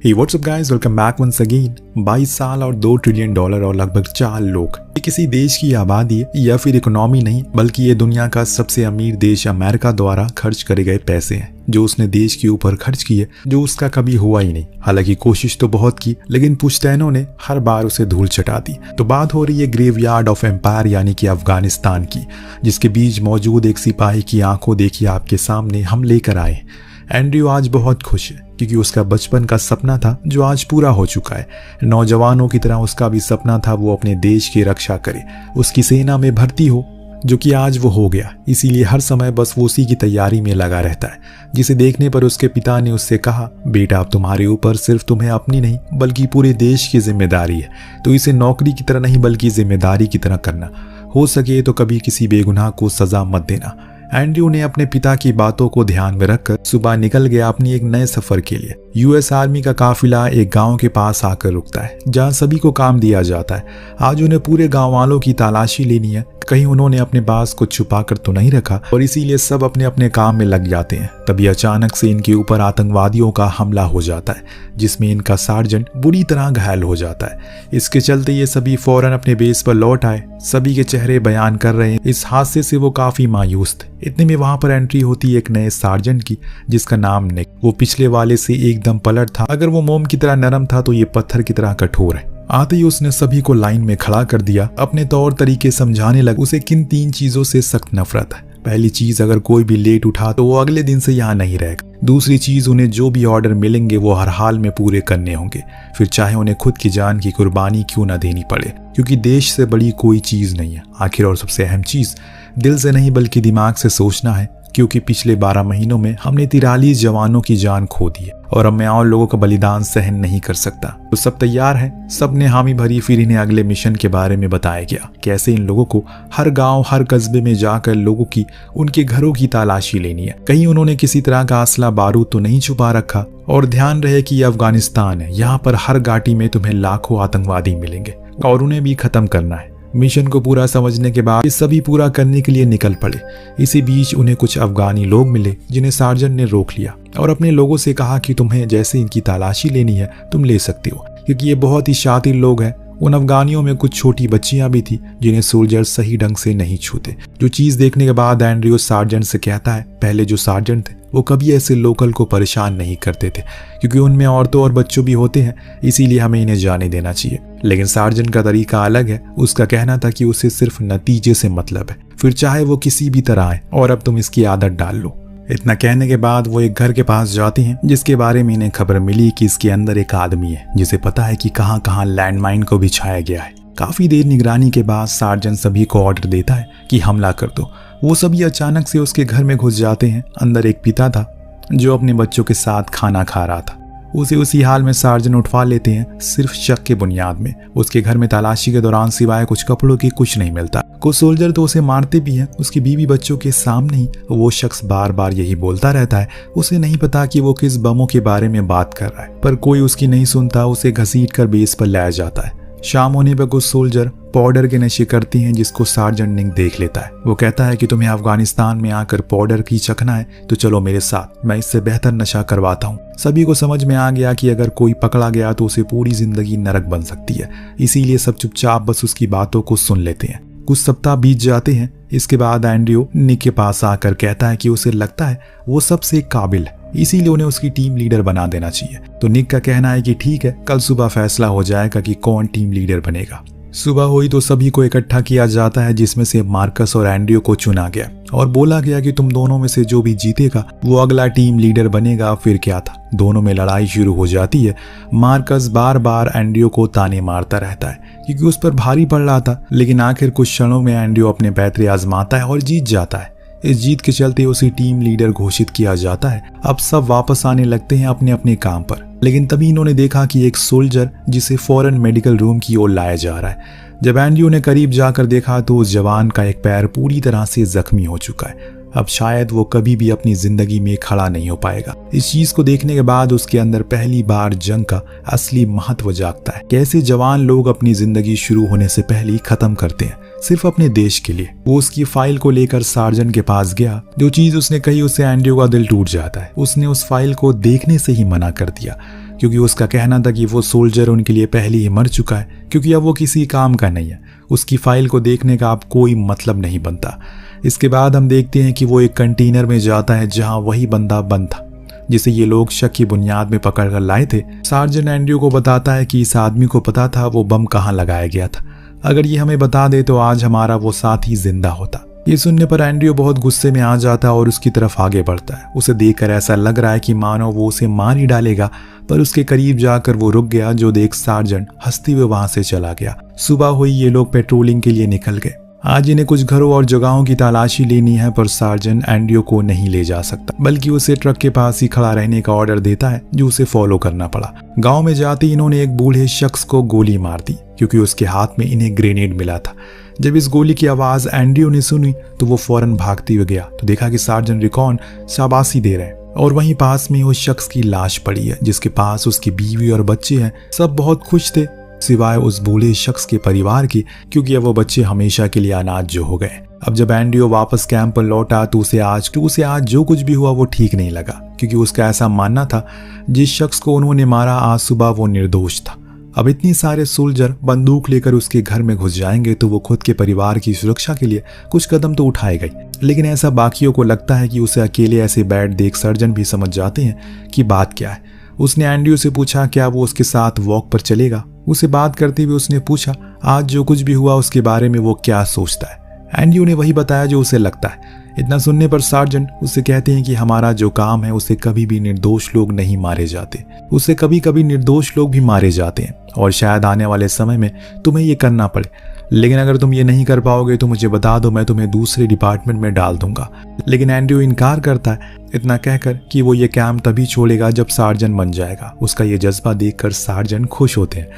Hey, what's up guys? Welcome back once again। 22 साल और $2 trillion और लगभग 4 लोग, ये किसी देश की आबादी या फिर इकोनॉमी नहीं, बल्कि ये दुनिया का सबसे अमीर देश अमेरिका द्वारा खर्च करे गए पैसे हैं जो उसने देश के ऊपर खर्च किए, जो उसका कभी हुआ ही नहीं। हालांकि कोशिश तो बहुत की, लेकिन पुश्तैनों ने हर बार उसे धूल चटा दी। तो बात हो रही है ग्रेवयार्ड ऑफ एम्पायर यानी कि अफगानिस्तान की, जिसके बीच मौजूद एक सिपाही की आंखों देखिए आपके सामने हम लेकर आए। एंड्रयू आज बहुत खुश है क्योंकि उसका बचपन का सपना था जो आज पूरा हो चुका है। नौजवानों की तरह उसका भी सपना था वो अपने देश की रक्षा करे, उसकी सेना में भर्ती हो, जो कि आज वो हो गया। इसीलिए हर समय बस वो उसी की तैयारी में लगा रहता है, जिसे देखने पर उसके पिता ने उससे कहा, बेटा अब तुम्हारे ऊपर सिर्फ तुम्हें अपनी नहीं बल्कि पूरे देश की जिम्मेदारी है, तो इसे नौकरी की तरह नहीं बल्कि जिम्मेदारी की तरह करना। हो सके तो कभी किसी बेगुनाह को सजा मत देना। एंड्रयू ने अपने पिता की बातों को ध्यान में रखकर सुबह निकल गया अपनी एक नए सफर के लिए। यूएस आर्मी का काफिला एक गांव के पास आकर रुकता है जहां सभी को काम दिया जाता है। आज उन्हें पूरे गांव वालों की तलाशी लेनी है, कहीं उन्होंने अपने बास को छुपा कर तो नहीं रखा, और इसीलिए सब अपने अपने काम में लग जाते हैं। तभी अचानक से इनके ऊपर आतंकवादियों का हमला हो जाता है, जिसमें इनका सार्जेंट बुरी तरह घायल हो जाता है। इसके चलते ये सभी फौरन अपने बेस पर लौट आए। सभी के चेहरे बयान कर रहे हैं इस हादसे से वो काफी मायूस थे। इतने में वहां पर एंट्री होती है एक नए सार्जेंट की, जिसका नाम निक। वो पिछले वाले से एकदम पलट था। अगर वो मोम की तरह नरम था तो ये पत्थर की तरह कठोर है। आते ही उसने सभी को लाइन में खड़ा कर दिया, अपने तौर तरीके समझाने लगा। उसे किन 3 चीजों से सख्त नफरत है। पहली चीज, अगर कोई भी लेट उठा तो वो अगले दिन से यहाँ नहीं रहेगा। दूसरी चीज, उन्हें जो भी ऑर्डर मिलेंगे वो हर हाल में पूरे करने होंगे, फिर चाहे उन्हें खुद की जान की कुर्बानी क्यों न देनी पड़े, क्योंकि देश से बड़ी कोई चीज नहीं है। आखिर और सबसे अहम चीज, दिल से नहीं बल्कि दिमाग से सोचना है, क्योंकि पिछले 12 महीनों में हमने 43 जवानों की जान खो दी है और अब मैं और लोगों का बलिदान सहन नहीं कर सकता। तो सब तैयार हैं, सब ने हामी भरी। फिर इन्हें अगले मिशन के बारे में बताया गया, कैसे इन लोगों को हर गांव हर कस्बे में जाकर लोगों की उनके घरों की तलाशी लेनी है। कहीं उन्होंने किसी तरह का असला बारूद तो नहीं छुपा रखा। और ध्यान रहे कि यह अफगानिस्तान है, यहाँ पर हर घाटी में तुम्हें लाखों आतंकवादी मिलेंगे और उन्हें भी खत्म करना है। मिशन को पूरा समझने के बाद ये सभी पूरा करने के लिए निकल पड़े। इसी बीच उन्हें कुछ अफगानी लोग मिले जिन्हें सार्जेंट ने रोक लिया और अपने लोगों से कहा कि तुम्हें जैसे इनकी तलाशी लेनी है तुम ले सकते हो, क्योंकि ये बहुत ही शातिर लोग हैं। उन अफगानियों में कुछ छोटी बच्चियां भी थी जिन्हें सोल्जर सही ढंग से नहीं छूते। जो चीज देखने के बाद एंड्रयू सार्जेंट से कहता है, पहले जो सार्जेंट थे वो कभी ऐसे लोकल को परेशान नहीं करते थे, क्योंकि उनमें औरतों और बच्चों भी होते हैं, इसीलिए हमें इन्हें जाने देना चाहिए। लेकिन सार्जेंट का तरीका अलग है। उसका कहना था कि उसे सिर्फ नतीजे से मतलब है, फिर चाहे वो किसी भी तरह आए, और अब तुम इसकी आदत डाल लो। इतना कहने के बाद वो एक घर के पास जाती हैं, जिसके बारे में इन्हें खबर मिली कि इसके अंदर एक आदमी है जिसे पता है कि कहां कहां लैंडमाइन को बिछाया गया है। काफी देर निगरानी के बाद सार्जेंट सभी को ऑर्डर देता है कि हमला कर दो। वो सभी अचानक से उसके घर में घुस जाते हैं। अंदर एक पिता था जो अपने बच्चों के साथ खाना खा रहा था। उसे उसी हाल में सार्जेंट उठवा लेते हैं, सिर्फ शक के बुनियाद में। उसके घर में तलाशी के दौरान सिवाय कुछ कपड़ों के कुछ नहीं मिलता। कुछ सोल्जर तो उसे मारते भी हैं। उसकी बीवी बच्चों के सामने ही वो शख्स बार बार यही बोलता रहता है। उसे नहीं पता कि वो किस बमों के बारे में बात कर रहा है, पर कोई उसकी नहीं सुनता। उसे घसीट कर बेस पर लाया जाता है। शाम होने पर कुछ सोल्जर पाउडर के नशे करती हैं, जिसको सार्जेंट निक देख लेता है। वो कहता है कि तुम्हें अफगानिस्तान में आकर पाउडर की चखना है तो चलो मेरे साथ, मैं इससे बेहतर नशा करवाता हूँ। सभी को समझ में आ गया कि अगर कोई पकड़ा गया तो उसे पूरी जिंदगी नरक बन सकती है, इसीलिए सब चुपचाप बस उसकी बातों को सुन लेते हैं। कुछ सप्ताह बीत जाते हैं। इसके बाद एंड्रयू निक के पास आकर कहता है कि उसे लगता है वो सबसे काबिल है, इसीलिए उन्हें उसकी टीम लीडर बना देना चाहिए। तो निक का कहना है कि ठीक है, कल सुबह फैसला हो जाएगा कि कौन टीम लीडर बनेगा। सुबह हुई तो सभी को इकट्ठा किया जाता है, जिसमें से मार्कस और एंड्रयू को चुना गया और बोला गया कि तुम दोनों में से जो भी जीतेगा वो अगला टीम लीडर बनेगा। फिर क्या था, दोनों में लड़ाई शुरू हो जाती है। मार्कस बार बार एंड्रयू को ताने मारता रहता है क्योंकि उस पर भारी पड़ रहा था, लेकिन आखिर कुछ क्षणों में एंड्रयू अपने पैतरे आजमाता है और जीत जाता है। इस जीत के चलते उसे टीम लीडर घोषित किया जाता है। अब सब वापस आने लगते हैं अपने अपने काम पर, लेकिन तभी इन्होंने देखा कि एक सोल्जर जिसे फौरन मेडिकल रूम की ओर लाया जा रहा है। जब एंड्रयू ने करीब जाकर देखा तो उस जवान का एक पैर पूरी तरह से जख्मी हो चुका है। अब शायद वो कभी भी अपनी जिंदगी में खड़ा नहीं हो पाएगा। इस चीज को देखने के बाद उसके अंदर पहली बार जंग का असली महत्व जागता है। कैसे जवान लोग अपनी जिंदगी शुरू होने से पहले ही खत्म करते हैं, सिर्फ अपने देश के लिए। वो उसकी फाइल को लेकर सार्जेंट के पास गया। जो चीज उसने कही उससे एंड्रयू का दिल टूट जाता है। उसने उस फाइल को देखने से ही मना कर दिया। क्योंकि उसका कहना था कि वो सोल्जर उनके लिए पहले ही मर चुका है, क्योंकि अब वो किसी काम का नहीं है, उसकी फाइल को देखने का अब कोई मतलब नहीं बनता। इसके बाद हम देखते हैं कि वो एक कंटेनर में जाता है जहां वही बंदा बंद था जिसे ये लोग शक की बुनियाद में पकड़ कर लाए थे। सार्जेंट एंड्रयू को बताता है कि इस आदमी को पता था वो बम कहाँ लगाया गया था, अगर ये हमें बता दे तो आज हमारा वो साथी जिंदा होता। ये सुनने पर एंड्रयू बहुत गुस्से में आ जाता है और उसकी तरफ आगे बढ़ता है। उसे देखकर ऐसा लग रहा है कि मानो वो उसे मार ही डालेगा, पर उसके करीब जाकर वो रुक गया जो देख सार्जेंट हंसते हुए वहां से चला गया। सुबह हुई, ये लोग पेट्रोलिंग के लिए निकल गए। आज इन्हें कुछ घरों और जगहों की तलाशी लेनी है, पर सार्जेंट एंड्रयू को नहीं ले जा सकता, बल्कि उसे ट्रक के पास ही खड़ा रहने का ऑर्डर देता है जो उसे फॉलो करना पड़ा। गांव में जाते ही इन्होंने एक बूढ़े शख्स को गोली मार दी क्योंकि उसके हाथ में इन्हें ग्रेनेड मिला था। जब इस गोली की आवाज एंड्रयू ने सुनी तो वो फौरन भागते हुए गया तो देखा कि सार्जेंट रिकॉन शाबाशी दे रहे हैं और वहीं पास में उस शख्स की लाश पड़ी है जिसके पास उसकी बीवी और बच्चे हैं। सब बहुत खुश थे सिवाय उस बूढ़े शख्स के परिवार की, क्योंकि अब वो बच्चे हमेशा के लिए अनाथ जो हो गए। अब जब एंड्रयू वापस कैंप पर लौटा तो उसे आज जो कुछ भी हुआ वो ठीक नहीं लगा, क्योंकि उसका ऐसा मानना था जिस शख्स को उन्होंने मारा आज सुबह वो निर्दोष था। अब इतनी सारे सोल्जर बंदूक लेकर उसके घर में घुस जाएंगे तो वो खुद के परिवार की सुरक्षा के लिए कुछ कदम तो उठाएगा ही, लेकिन ऐसा बाकियों को लगता है कि उसे अकेले ऐसे बैठ देख सर्जन भी समझ जाते हैं कि बात क्या है। उसने एंड्रयू से पूछा क्या वो उसके साथ वॉक पर चलेगा। उसे बात करते हुए उसने पूछा आज जो कुछ भी हुआ उसके बारे में वो क्या सोचता है। एंड्रयू ने वही बताया जो उसे लगता है। इतना सुनने पर सार्जेंट उससे कहते हैं कि हमारा जो काम है उससे कभी भी निर्दोष लोग नहीं मारे जाते, उससे कभी कभी निर्दोष लोग भी मारे जाते हैं और शायद आने वाले समय में तुम्हें ये करना पड़े, लेकिन अगर तुम ये नहीं कर पाओगे तो मुझे बता दो, मैं तुम्हें दूसरे डिपार्टमेंट में डाल दूंगा। लेकिन एंड्रयू इनकार करता है, इतना कहकर कि वो ये काम तभी छोड़ेगा जब सार्जेंट बन जाएगा। उसका ये जज्बा देखकर सार्जेंट खुश होते हैं,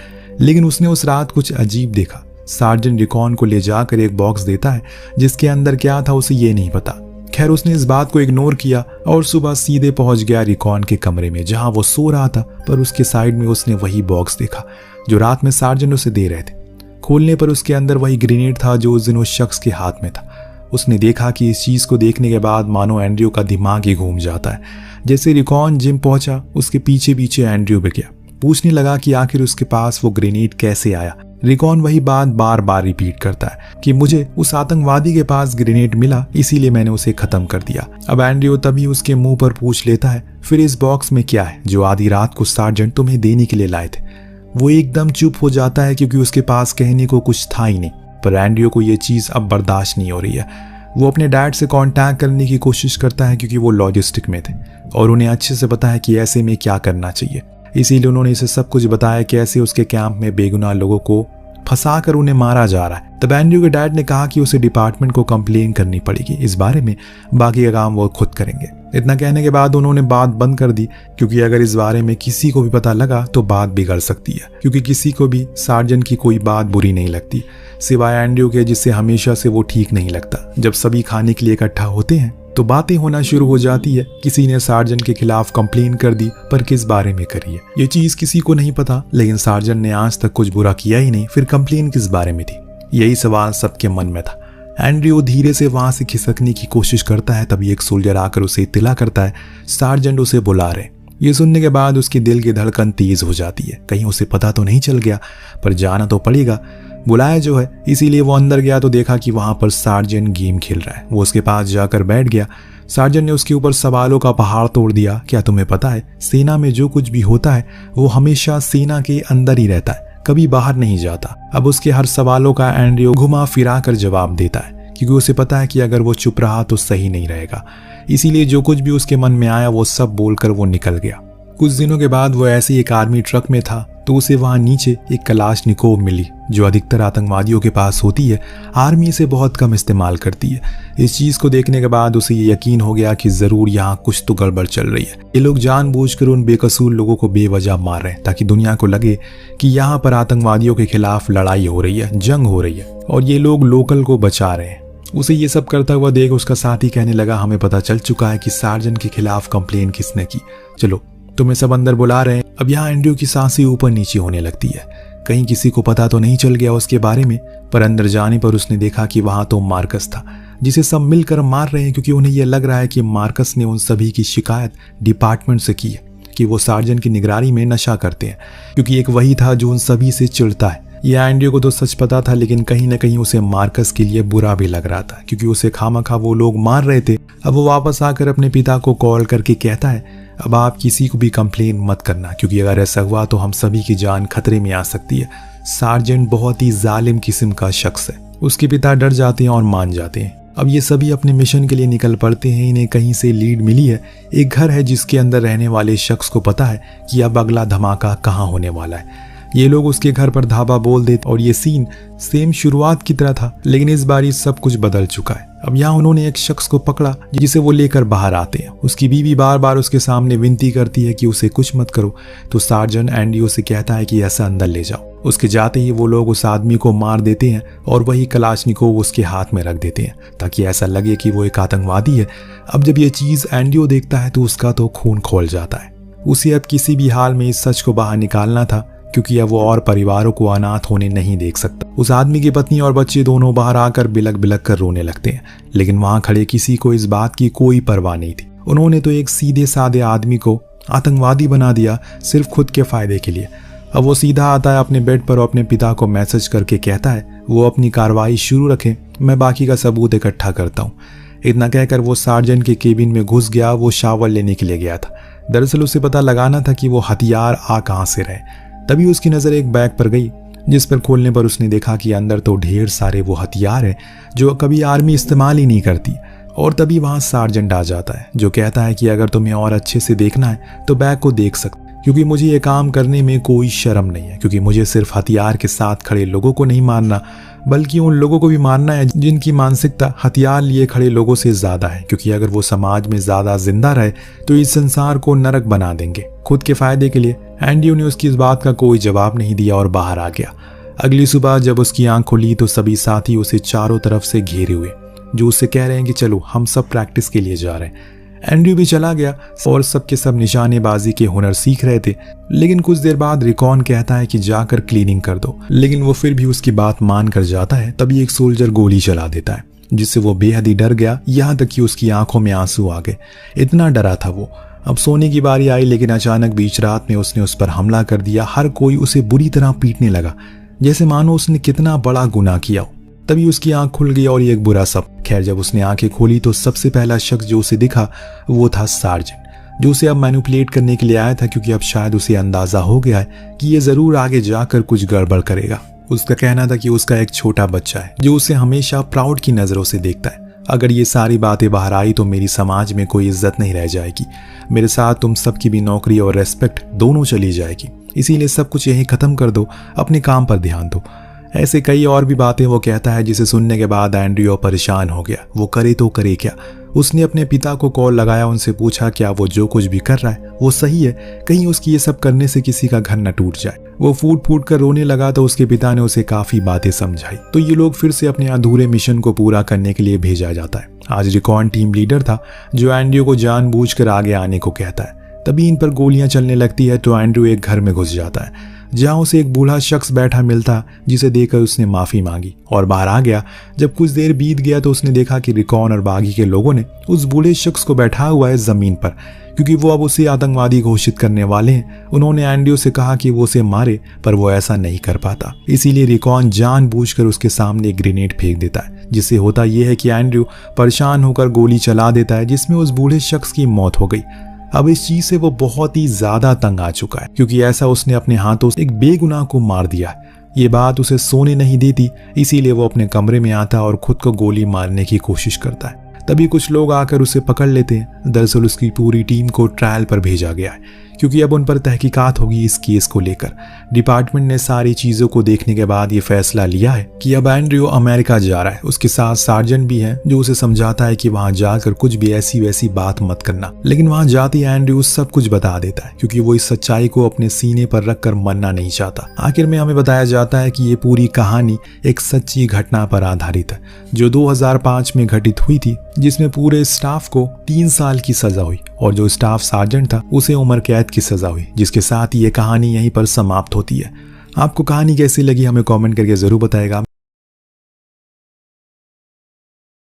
लेकिन उसने उस रात कुछ अजीब देखा। सार्जेंट रिकॉन को ले जाकर एक बॉक्स देता है जिसके अंदर क्या था उसे ये नहीं पता। खैर उसने इस बात को इग्नोर किया और सुबह सीधे पहुंच गया रिकॉन के कमरे में जहां वो सो रहा था, पर उसके साइड में उसने वही बॉक्स देखा जो रात में सार्जेंट उसे दे रहे थे। खोलने पर उसके अंदर वही ग्रेनेड था जो उस दिन उस शख्स के हाथ में था। उसने देखा कि इस चीज को देखने के बाद मानो एंड्रयू का दिमाग ही घूम जाता है। जैसे रिकॉन जिम पहुंचा उसके पीछे पीछे एंड्रयू भी गया, पूछने लगा कि आखिर उसके पास वो ग्रेनेड कैसे आया। रिकॉन वही बात बार बार रिपीट करता है कि मुझे उस आतंकवादी के पास ग्रेनेड मिला इसीलिए मैंने उसे खत्म कर दिया। अब एंड्रयू तभी उसके मुंह पर पूछ लेता है फिर इस बॉक्स में क्या है जो आधी रात को सार्जेंट तुम्हें देने के लिए लाए थे। वो एकदम चुप हो जाता है क्योंकि उसके पास कहने को कुछ था ही नहीं, पर एंड्रयू को ये चीज अब बर्दाश्त नहीं हो रही है। वो अपने डैड से कांटेक्ट करने की कोशिश करता है क्योंकि वो लॉजिस्टिक में थे और उन्हें अच्छे से पता है कि ऐसे में क्या करना चाहिए, इसीलिए उन्होंने इसे सब कुछ बताया कि ऐसे उसके कैंप में बेगुनाह लोगों को फंसाकर उन्हें मारा जा रहा है। तब एंड्रयू के डैड ने कहा कि उसे डिपार्टमेंट को कंप्लेन करनी पड़ेगी, इस बारे में बाकी का काम वो खुद करेंगे। इतना कहने के बाद उन्होंने बात बंद कर दी क्योंकि अगर इस बारे में किसी को भी पता लगा तो बात बिगड़ सकती है, क्योंकि किसी को भी सार्जेंट की कोई बात बुरी नहीं लगती सिवाय एंड्रयू के, जिससे हमेशा से वो ठीक नहीं लगता। जब सभी खाने के लिए इकट्ठा होते हैं तो बातें होना शुरू हो जाती है। किसी ने सार्जेंट के खिलाफ कंप्लेन कर दी, पर किस बारे में करी है ये चीज किसी को नहीं पता, लेकिन सार्जेंट ने आज तक कुछ बुरा किया ही नहीं, फिर कंप्लेन किस बारे में थी, यही सवाल सबके मन में था। एंड्रयू धीरे से वहां से खिसकने की कोशिश करता है, तभी एक सोल्जर आकर उसे इत्तला करता है सार्जेंट उसे बुला रहे। ये सुनने के बाद उसके दिल की धड़कन तेज हो जाती है, कहीं उसे पता तो नहीं चल गया, पर जाना तो पड़ेगा, बुलाया जो है। इसीलिए वो अंदर गया तो देखा कि वहां पर सार्जेंट गेम खेल रहा है। वो उसके पास जाकर बैठ गया। सार्जेंट ने उसके ऊपर सवालों का पहाड़ तोड़ दिया। क्या तुम्हें पता है सेना में जो कुछ भी होता है वो हमेशा सेना के अंदर ही रहता है, कभी बाहर नहीं जाता। अब उसके हर सवालों का एंड्रयू घुमा फिरा कर जवाब देता है क्योंकि उसे पता है कि अगर वो चुप रहा तो सही नहीं रहेगा। इसीलिए जो कुछ भी उसके मन में आया वो सब बोलकर वो निकल गया। कुछ दिनों के बाद वो ऐसे एक आर्मी ट्रक में था तो उसे वहां नीचे एक कलाशनिकोव मिली जो अधिकतर आतंकवादियों के पास होती है, आर्मी इसे बहुत कम इस्तेमाल करती है। इस चीज को देखने के बाद उसे ये यकीन हो गया कि जरूर यहाँ कुछ तो गड़बड़ चल रही है। ये लोग जानबूझकर उन बेकसूर लोगों को बेवजह मार रहे हैं ताकि दुनिया को लगे कि यहाँ पर आतंकवादियों के खिलाफ लड़ाई हो रही है, जंग हो रही है और ये लोग लोकल को बचा रहे हैं। उसे ये सब करता हुआ देख उसका साथी कहने लगा हमें पता चल चुका है कि सार्जेंट के खिलाफ कंप्लेन किसने की, चलो तुम्हें सब अंदर बुला रहे हैं। अब यहाँ एंड्रयू की सांसें ऊपर नीचे होने लगती है, कहीं किसी को पता तो नहीं चल गया उसके बारे में। पर अंदर जाने पर उसने देखा कि वहां तो मार्कस था जिसे सब मिलकर मार रहे हैं क्योंकि उन्हें यह लग रहा है कि मार्कस ने उन सभी की शिकायत डिपार्टमेंट से की है। कि वो सार्जेंट की निगरानी में नशा करते हैं, क्योंकि एक वही था जो उन सभी से चिढ़ता है। यह एंड्रयू को तो सच पता था, लेकिन कहीं न कहीं उसे मार्कस के लिए बुरा भी लग रहा था, क्योंकि उसे खामखा वो लोग मार रहे थे। अब वो वापस आकर अपने पिता को कॉल करके कहता है, अब आप किसी को भी कंप्लेन मत करना, क्योंकि अगर ऐसा हुआ तो हम सभी की जान खतरे में आ सकती है। सार्जेंट बहुत ही जालिम किस्म का शख्स है। उसके पिता डर जाते हैं और मान जाते हैं। अब ये सभी अपने मिशन के लिए निकल पड़ते हैं। इन्हें कहीं से लीड मिली है, एक घर है जिसके अंदर रहने वाले शख्स को पता है कि अब अगला धमाका कहाँ होने वाला है। ये लोग उसके घर पर धावा बोल देते और ये सीन सेम शुरुआत की तरह था, लेकिन इस बार ये सब कुछ बदल चुका है। अब यहाँ उन्होंने एक शख्स को पकड़ा जिसे वो लेकर बाहर आते हैं। उसकी बीवी बार बार उसके सामने विनती करती है कि उसे कुछ मत करो, तो सार्जेंट एंड्रयू से कहता है कि ऐसा अंदर ले जाओ। उसके जाते ही वो लोग उस आदमी को मार देते हैं और वही कलाशनिकोव उसके हाथ में रख देते हैं, ताकि ऐसा लगे कि वो एक आतंकवादी है। अब जब ये चीज़ एंड्रयू देखता है तो उसका तो खून खौल जाता है। उसे अब किसी भी हाल में इस सच को बाहर निकालना था, क्योंकि अब वो और परिवारों को अनाथ होने नहीं देख सकता। उस आदमी की पत्नी और बच्चे दोनों बाहर आकर बिलक बिलक कर रोने लगते हैं, लेकिन वहां खड़े किसी को इस बात की कोई परवाह नहीं थी। उन्होंने तो एक सीधे साधे आदमी को आतंकवादी बना दिया, सिर्फ खुद के फायदे के लिए। अब वो सीधा आता है अपने बेड पर और अपने पिता को मैसेज करके कहता है वो अपनी कार्रवाई शुरू रखें, मैं बाकी का सबूत इकट्ठा करता हूँ। इतना कहकर वो सार्जेंट के केबिन में घुस गया। वो शावर लेने के लिए गया था। दरअसल उसे पता लगाना था कि वो हथियार आ कहाँ से रहे। तभी उसकी नज़र एक बैग पर गई, जिस पर खोलने पर उसने देखा कि अंदर तो ढेर सारे वो हथियार हैं जो कभी आर्मी इस्तेमाल ही नहीं करती। और तभी वहाँ सार्जेंट आ जाता है, जो कहता है कि अगर तुम्हें और अच्छे से देखना है तो बैग को देख सकते, क्योंकि मुझे ये काम करने में कोई शर्म नहीं है, क्योंकि मुझे सिर्फ हथियार के साथ खड़े लोगों को नहीं मारना, बल्कि उन लोगों को भी मारना है जिनकी मानसिकता हथियार लिए खड़े लोगों से ज़्यादा है, क्योंकि अगर वो समाज में ज़्यादा जिंदा रहे तो इस संसार को नरक बना देंगे खुद के फायदे के लिए। एंड्रयू ने उसकी इस बात का कोई जवाब नहीं दिया और बाहर आ गया। अगली सुबह जब उसकी आंख खुली तो सभी साथी उसे चारों तरफ से घेरे हुए, जो उससे कह रहे हैं कि चलो हम सब प्रैक्टिस के लिए जा रहे हैं। एंड्रयू भी चला गया और सबके सब निशानेबाजी के हुनर सीख रहे थे, लेकिन कुछ देर बाद रिकॉन कहता है कि जाकर क्लीनिंग कर दो, लेकिन वो फिर भी उसकी बात मान कर जाता है। तभी एक सोल्जर गोली चला देता है, जिससे वो बेहद ही डर गया, यहाँ तक कि उसकी आंखों में आंसू आ गए। इतना डरा था वो। अब सोने की बारी आई, लेकिन अचानक बीच रात में उसने उस पर हमला कर दिया। हर कोई उसे बुरी तरह पीटने लगा, जैसे मानो उसने कितना बड़ा गुनाह किया हो। तभी उसकी आंख खुल गई और ये एक बुरा सपना। खैर, जब उसने आंखें खोली तो सबसे पहला शख्स जो उसे दिखा वो था सार्जेंट, जो उसे अब मैनिपुलेट करने के लिए आया था, क्योंकि अब शायद उसे अंदाजा हो गया है कि ये जरूर आगे जाकर कुछ गड़बड़ करेगा। उसका कहना था कि उसका एक छोटा बच्चा है जो उसे हमेशा प्राउड की नजरों से देखता है। अगर ये सारी बातें बाहर आई तो मेरी समाज में कोई इज्जत नहीं रह जाएगी, मेरे साथ तुम सबकी भी नौकरी और रेस्पेक्ट दोनों चली जाएगी। इसीलिए सब कुछ यहीं खत्म कर दो, अपने काम पर ध्यान दो। ऐसे कई और भी बातें वो कहता है, जिसे सुनने के बाद एंड्रयू परेशान हो गया। वो करे तो करे क्या। उसने अपने पिता को कॉल लगाया, उनसे पूछा क्या वो जो कुछ भी कर रहा है वो सही है, कहीं उसकी ये सब करने से किसी का घर न टूट जाए। वो फूट फूट कर रोने लगा तो उसके पिता ने उसे काफी बातें समझाई। तो ये लोग फिर से अपने अधूरे मिशन को पूरा करने के लिए भेजा जाता है। आज रिकॉन टीम लीडर था, जो एंड्रयू को जानबूझकर आगे आने को कहता है। तभी इन पर गोलियां चलने लगती है तो एंड्रयू एक घर में घुस जाता है, जहां उसे एक बूढ़ा शख्स बैठा मिलता, जिसे देखकर उसने माफी मांगी और बाहर आ गया। जब कुछ देर बीत गया तो उसने देखा कि रिकॉन और बागी के लोगों ने उस बूढ़े शख्स को बैठा हुआ है जमीन पर, क्योंकि वो अब उसे आतंकवादी घोषित करने वाले हैं। उन्होंने एंड्रयू से कहा कि वो उसे मारे, पर वो ऐसा नहीं कर पाता। इसीलिए रिकॉन जानबूझकर उसके सामने एक ग्रेनेड फेंक देता है, जिससे होता यह है कि एंड्रयू परेशान होकर गोली चला देता है, जिसमें उस बूढ़े शख्स की मौत हो गई। अब इस चीज से वो बहुत ही ज्यादा तंग आ चुका है, क्योंकि ऐसा उसने अपने हाथों से एक बेगुनाह को मार दिया है। ये बात उसे सोने नहीं देती, इसीलिए वो अपने कमरे में आता और खुद को गोली मारने की कोशिश करता है। तभी कुछ लोग आकर उसे पकड़ लेते हैं। दरअसल उसकी पूरी टीम को ट्रायल पर भेजा गया है, क्योंकि अब उन पर तहकीकात होगी इस केस को लेकर। डिपार्टमेंट ने सारी चीजों को देखने के बाद ये फैसला लिया है कि अब एंड्रयू अमेरिका जा रहा है। उसके साथ सार्जेंट भी है, जो उसे समझाता है कि वहां जाकर कुछ भी ऐसी वैसी बात मत करना। लेकिन वहां जाते ही एंड्रयू सब कुछ बता देता है, क्योंकि वो इस सच्चाई को अपने सीने पर रखकर मरना नहीं चाहता। आखिर में हमें बताया जाता है कि ये पूरी कहानी एक सच्ची घटना पर आधारित है, जो 2005 में घटित हुई थी, जिसमें पूरे स्टाफ को 3 साल की सजा हुई और जो स्टाफ सार्जेंट था उसे उम्र कैद की सजा हुई। जिसके साथ ये कहानी यहीं पर समाप्त होती है। आपको कहानी कैसी लगी हमें कमेंट करके जरूर बताएगा।